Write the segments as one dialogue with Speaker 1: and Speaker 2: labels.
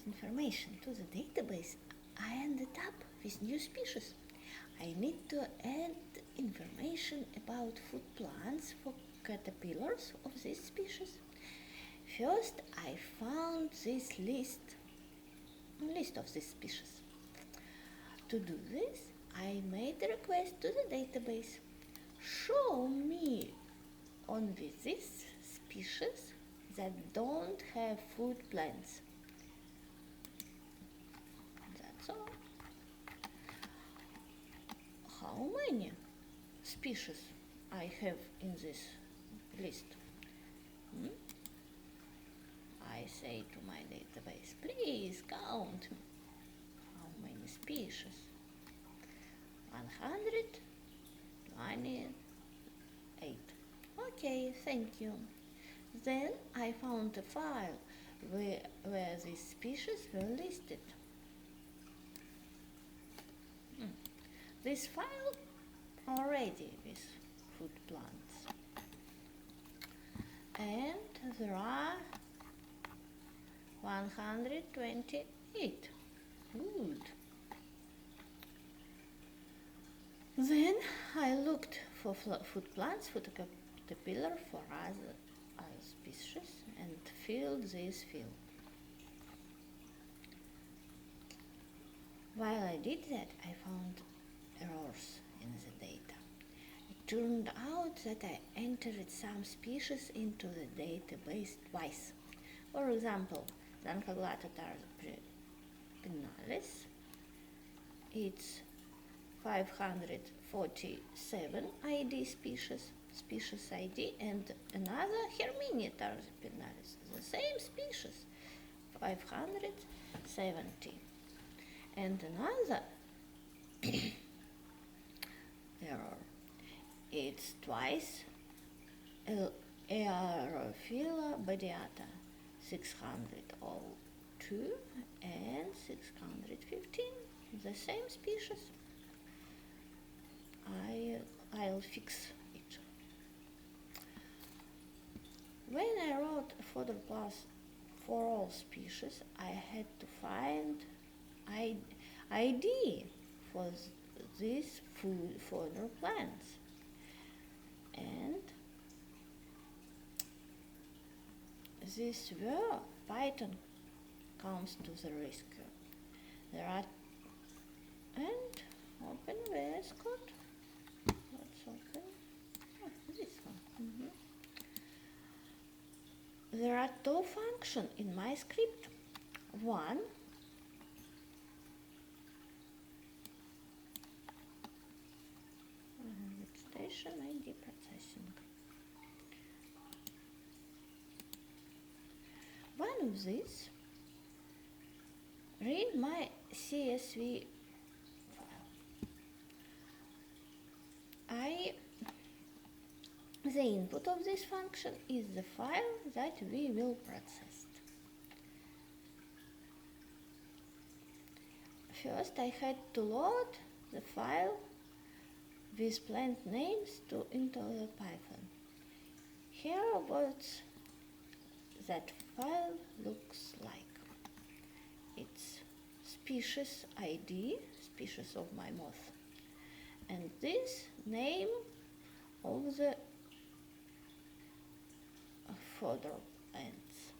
Speaker 1: information to the database, I ended up with new species. I need to add information about food plants for caterpillars of this species. First, I found this list of these species. To do this, I made a request to the database. Show me only these species that don't have food plants. That's all. How many species I have in this list? I say to my database, please count how many species. 128. Okay, thank you. Then I found a file where these species were listed. This file already with food plants. And there are 128. Good. Then I looked for food plants for the caterpillar for other species and filled this field. While I did that, I found errors in the data. It turned out that I entered some species into the database twice. For example, Zancaglata pinalis, it's 547 ID species ID, and another Herminia tarsipinalis, the same species, 570. And another error, it's twice Aerophila badiata, 602 and 615, the same species. I'll fix it. When I wrote a fodder plus for all species, I had to find ID for these food fodder plants. And this is where Python comes to the rescue. There are and open VS Code. Let's open this one. There are two functions in my script. One station ID processing. One of these read my CSV file. The input of this function is the file that we will process. First, I had to load the file with plant names into the Python. Here what that file looks like. It's species ID, species of my moth, and this name of the fodder plants.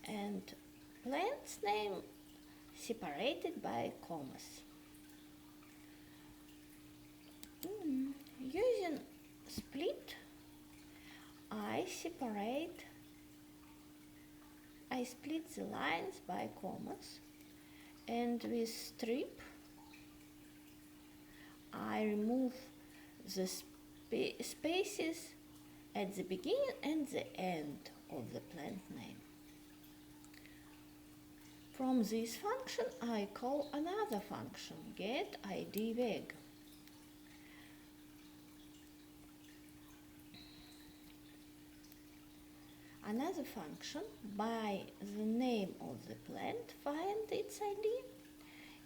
Speaker 1: And plant's name separated by commas. Using split, I split the lines by commas, and with strip I remove the spaces at the beginning and the end of the plant name. From this function I call another function, getIdVeg. Another function, by the name of the plant, find its ID.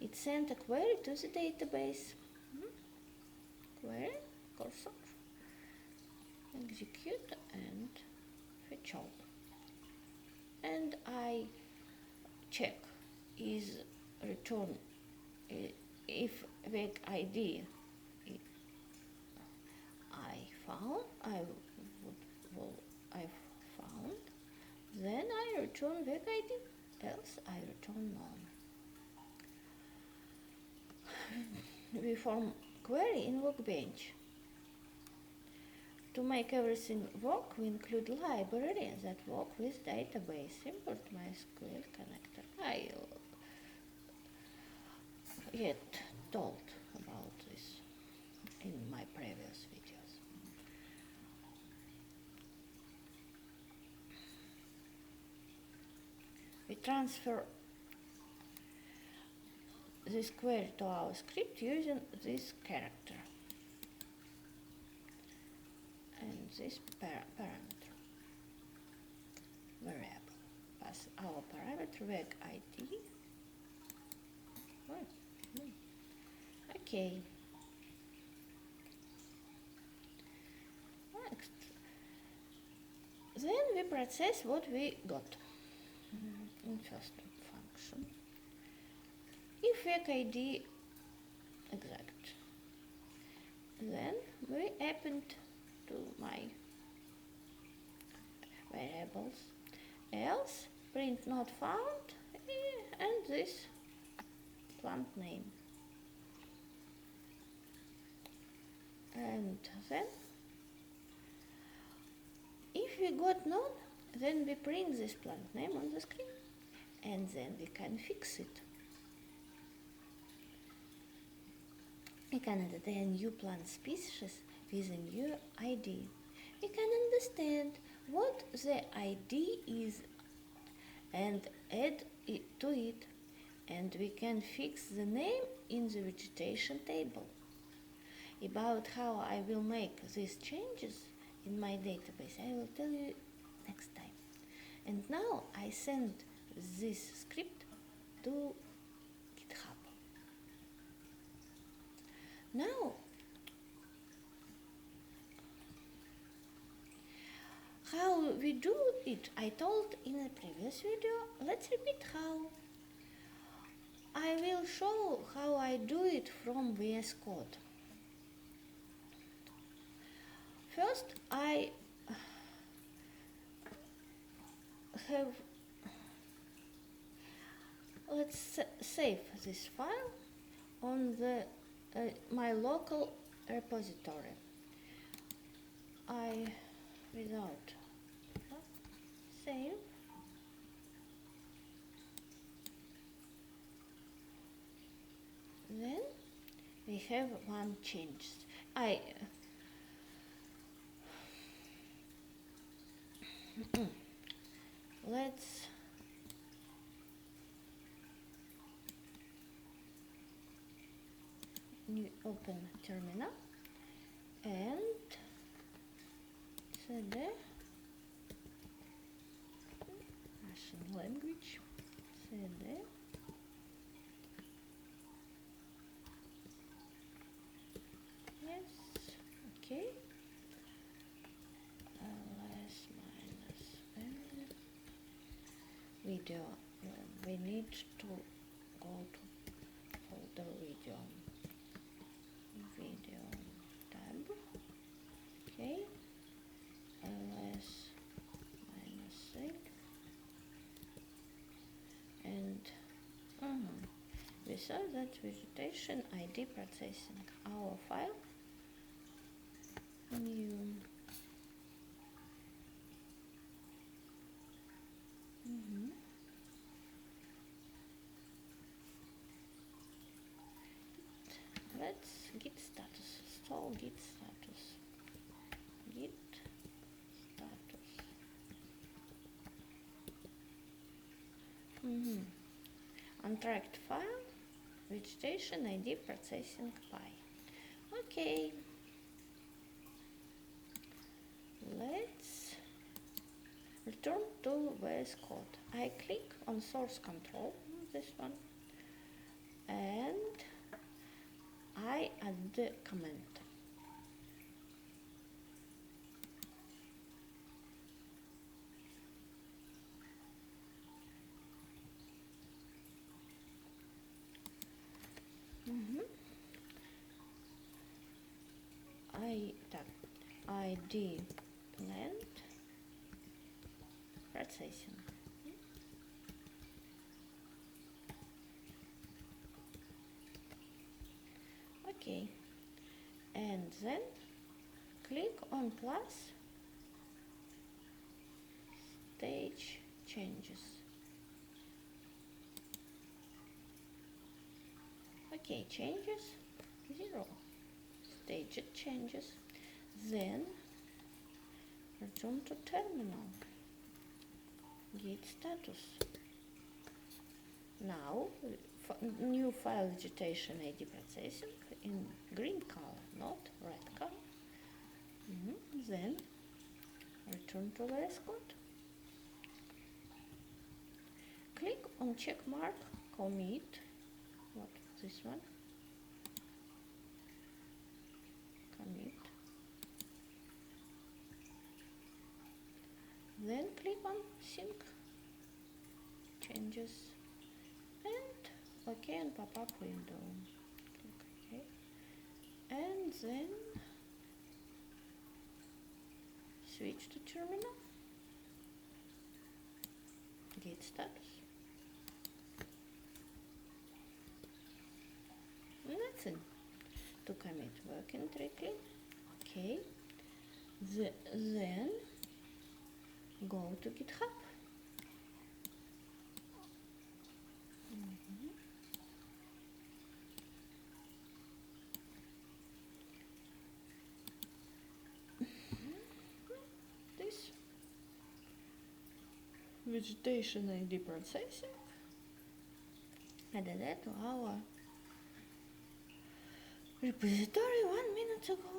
Speaker 1: It sent a query to the database. Query, cursor, execute and fetch all. check is return if WEG ID I found, then I return WEG ID, else I return none. We form query in Workbench. To make everything work, we include library that work with database. Import MySQL connector. I yet told about this in my previous videos. We transfer this query to our script using this character and this parameter variable. Pass our parameter WEG ID. Okay. Next. Then we process what we got in first function. If WEG ID exact, then we append to my variables, else print not found and this plant name. And then if we got none, then we print this plant name on the screen and then we can fix it. We can add a new plant species with a new ID. We can understand what the ID is and add it to it, and we can fix the name in the vegetation table. About how I will make these changes in my database, I will tell you next time. And now I send this script to GitHub. Now, how we do it, I told in a previous video. Let's repeat how. I will show how I do it from VS Code. First, I have, let's save this file on the my local repository. Without save. Then we have one change. Let's open terminal and cd Russian language cd yes, okay, ls minus video. We need to go to folder video tab. Okay, ls minus sig and we saw that vegetation ID processing our file new let's git status, install git status, untracked file, vegetation ID processing py. Okay, let's return to VS Code. I click on source control, this one, and I add the comment. ID plant processing. Okay, and then click on plus stage changes. Okay, changes 0. Stage changes. Then return to terminal. Git status. Now new file vegetation ID processing in green color, not red color. Then return to VS Code. Click on check mark commit. What this one? Commit. Then click on sync changes and OK and pop-up window. Click OK. And then switch to terminal. Git status. Nothing. To commit working correctly. Okay. Then go to GitHub. This vegetation ID processing. Added that to our repository 1 minute ago.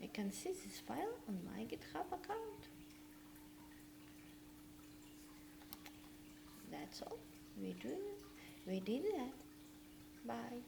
Speaker 1: I can see this file on my GitHub account. That's all. We did that. Bye.